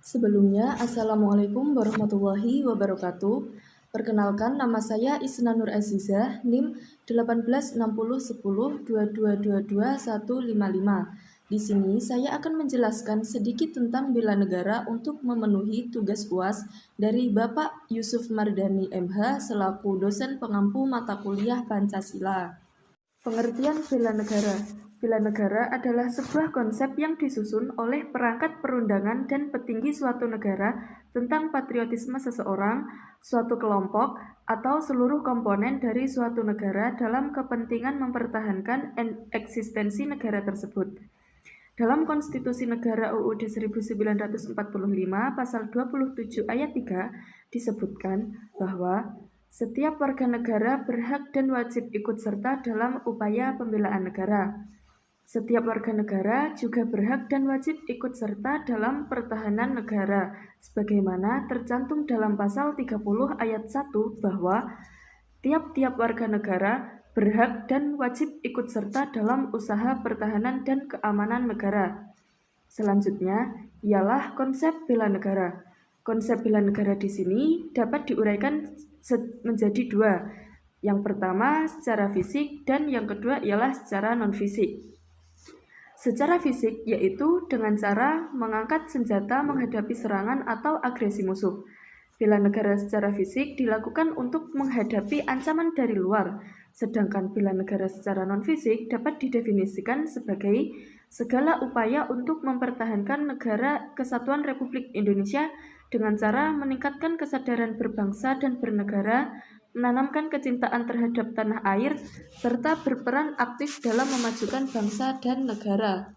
Sebelumnya, Assalamualaikum warahmatullahi wabarakatuh. Perkenalkan, nama saya Isna Nur Azizah, NIM 18601022222155. Di sini saya akan menjelaskan sedikit tentang bela negara untuk memenuhi tugas UAS dari Bapak Yusuf Mardani MH selaku dosen pengampu mata kuliah Pancasila. Pengertian bela negara. Bela negara adalah sebuah konsep yang disusun oleh perangkat perundangan dan petinggi suatu negara tentang patriotisme seseorang, suatu kelompok, atau seluruh komponen dari suatu negara dalam kepentingan mempertahankan eksistensi negara tersebut. Dalam Konstitusi Negara UUD 1945 Pasal 27 Ayat 3 disebutkan bahwa setiap warga negara berhak dan wajib ikut serta dalam upaya pembelaan negara. Setiap warga negara juga berhak dan wajib ikut serta dalam pertahanan negara, sebagaimana tercantum dalam Pasal 30 Ayat 1 bahwa tiap-tiap warga negara berhak dan wajib ikut serta dalam usaha pertahanan dan keamanan negara. Selanjutnya ialah konsep bela negara. Konsep bela negara di sini dapat diuraikan menjadi dua. Yang pertama secara fisik dan yang kedua ialah secara non-fisik. Secara fisik yaitu dengan cara mengangkat senjata menghadapi serangan atau agresi musuh. Bela negara secara fisik dilakukan untuk menghadapi ancaman dari luar, sedangkan bela negara secara non-fisik dapat didefinisikan sebagai segala upaya untuk mempertahankan negara Kesatuan Republik Indonesia dengan cara meningkatkan kesadaran berbangsa dan bernegara, menanamkan kecintaan terhadap tanah air, serta berperan aktif dalam memajukan bangsa dan negara.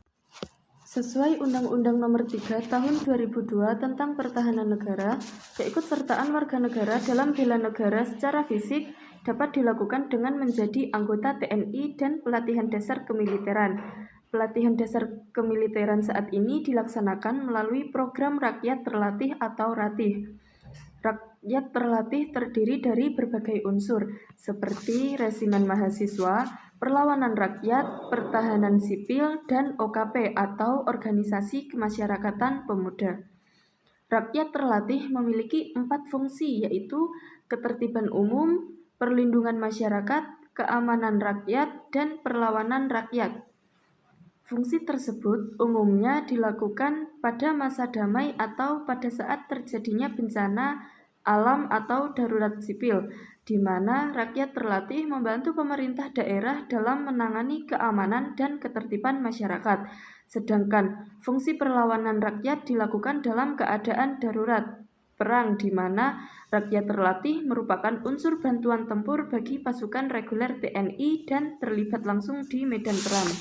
Sesuai Undang-Undang Nomor 3 Tahun 2002 tentang Pertahanan Negara, keikutsertaan warga negara dalam bela negara secara fisik dapat dilakukan dengan menjadi anggota TNI dan pelatihan dasar kemiliteran. Pelatihan dasar kemiliteran saat ini dilaksanakan melalui program Rakyat Terlatih atau RATIH. Rakyat terlatih terdiri dari berbagai unsur, seperti resimen mahasiswa, perlawanan rakyat, pertahanan sipil, dan OKP atau Organisasi Kemasyarakatan Pemuda. Rakyat terlatih memiliki 4 fungsi, yaitu ketertiban umum, perlindungan masyarakat, keamanan rakyat, dan perlawanan rakyat. Fungsi tersebut umumnya dilakukan pada masa damai atau pada saat terjadinya bencana alam atau darurat sipil, di mana rakyat terlatih membantu pemerintah daerah dalam menangani keamanan dan ketertiban masyarakat. Sedangkan fungsi perlawanan rakyat dilakukan dalam keadaan darurat perang, di mana rakyat terlatih merupakan unsur bantuan tempur bagi pasukan reguler TNI dan terlibat langsung di medan perang.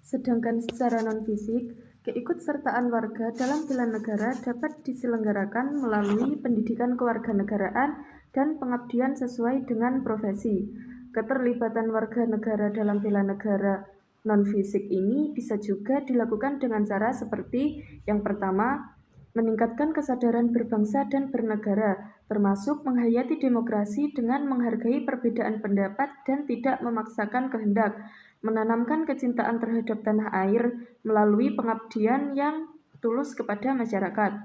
Sedangkan secara non-fisik, keikutsertaan warga dalam bela negara dapat diselenggarakan melalui pendidikan kewarganegaraan dan pengabdian sesuai dengan profesi. Keterlibatan warga negara dalam bela negara non-fisik ini bisa juga dilakukan dengan cara seperti yang pertama, meningkatkan kesadaran berbangsa dan bernegara, termasuk menghayati demokrasi dengan menghargai perbedaan pendapat dan tidak memaksakan kehendak, menanamkan kecintaan terhadap tanah air melalui pengabdian yang tulus kepada masyarakat.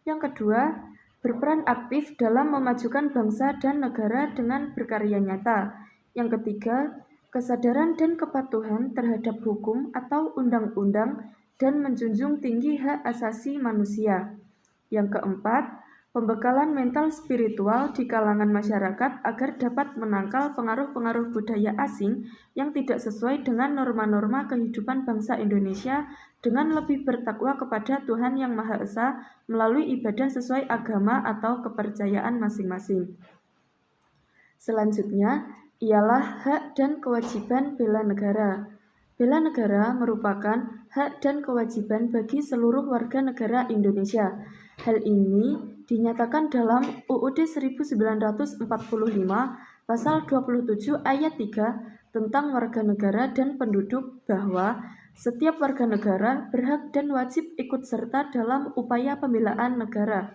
Yang kedua, berperan aktif dalam memajukan bangsa dan negara dengan berkarya nyata. Yang ketiga, kesadaran dan kepatuhan terhadap hukum atau undang-undang dan menjunjung tinggi hak asasi manusia. Yang keempat, pembekalan mental spiritual di kalangan masyarakat agar dapat menangkal pengaruh-pengaruh budaya asing yang tidak sesuai dengan norma-norma kehidupan bangsa Indonesia dengan lebih bertakwa kepada Tuhan Yang Maha Esa melalui ibadah sesuai agama atau kepercayaan masing-masing. Selanjutnya ialah hak dan kewajiban bela negara. Bela negara merupakan hak dan kewajiban bagi seluruh warga negara Indonesia. Hal ini dinyatakan dalam UUD 1945 Pasal 27 Ayat 3 tentang warga negara dan penduduk bahwa setiap warga negara berhak dan wajib ikut serta dalam upaya pembelaan negara.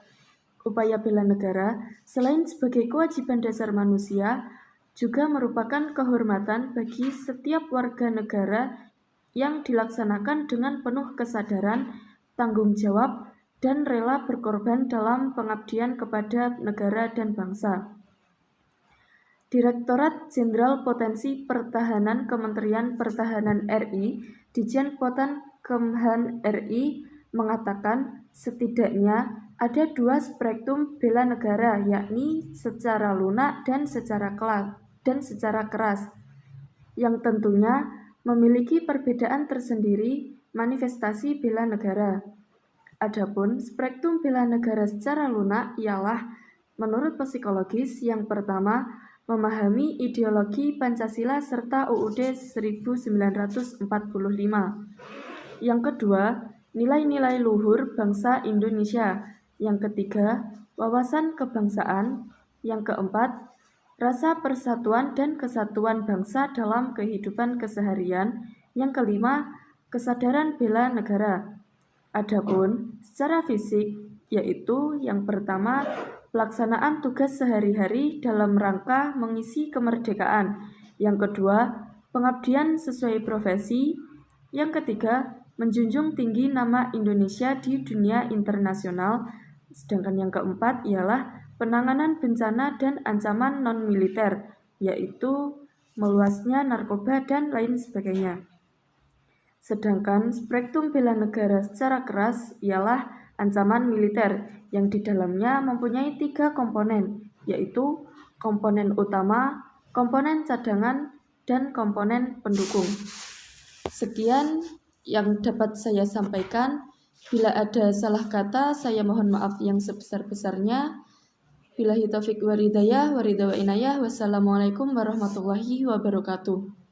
Upaya bela negara selain sebagai kewajiban dasar manusia, juga merupakan kehormatan bagi setiap warga negara yang dilaksanakan dengan penuh kesadaran, tanggung jawab, dan rela berkorban dalam pengabdian kepada negara dan bangsa. Direktorat Jenderal Potensi Pertahanan Kementerian Pertahanan RI, Ditjen Potan Kemhan RI, mengatakan setidaknya ada 2 spektrum bela negara, yakni secara lunak dan secara keras, yang tentunya memiliki perbedaan tersendiri manifestasi bela negara. Adapun spektrum bela negara secara lunak ialah menurut psikologis yang pertama, memahami ideologi Pancasila serta UUD 1945. Yang kedua, nilai-nilai luhur bangsa Indonesia. Yang ketiga, wawasan kebangsaan. Yang keempat, rasa persatuan dan kesatuan bangsa dalam kehidupan keseharian. Yang kelima, kesadaran bela negara. Adapun secara fisik, yaitu yang pertama, pelaksanaan tugas sehari-hari dalam rangka mengisi kemerdekaan. Yang kedua, pengabdian sesuai profesi. Yang ketiga, menjunjung tinggi nama Indonesia di dunia internasional. Sedangkan yang keempat ialah penanganan bencana dan ancaman non-militer, yaitu meluasnya narkoba dan lain sebagainya. Sedangkan spektrum bela negara secara keras ialah ancaman militer yang di dalamnya mempunyai 3 komponen, yaitu komponen utama, komponen cadangan, dan komponen pendukung. Sekian yang dapat saya sampaikan. Bila ada salah kata, saya mohon maaf yang sebesar-besarnya. Billahi taufiq wal hidayah, wa ridha wa inayah. Wassalamualaikum warahmatullahi wabarakatuh.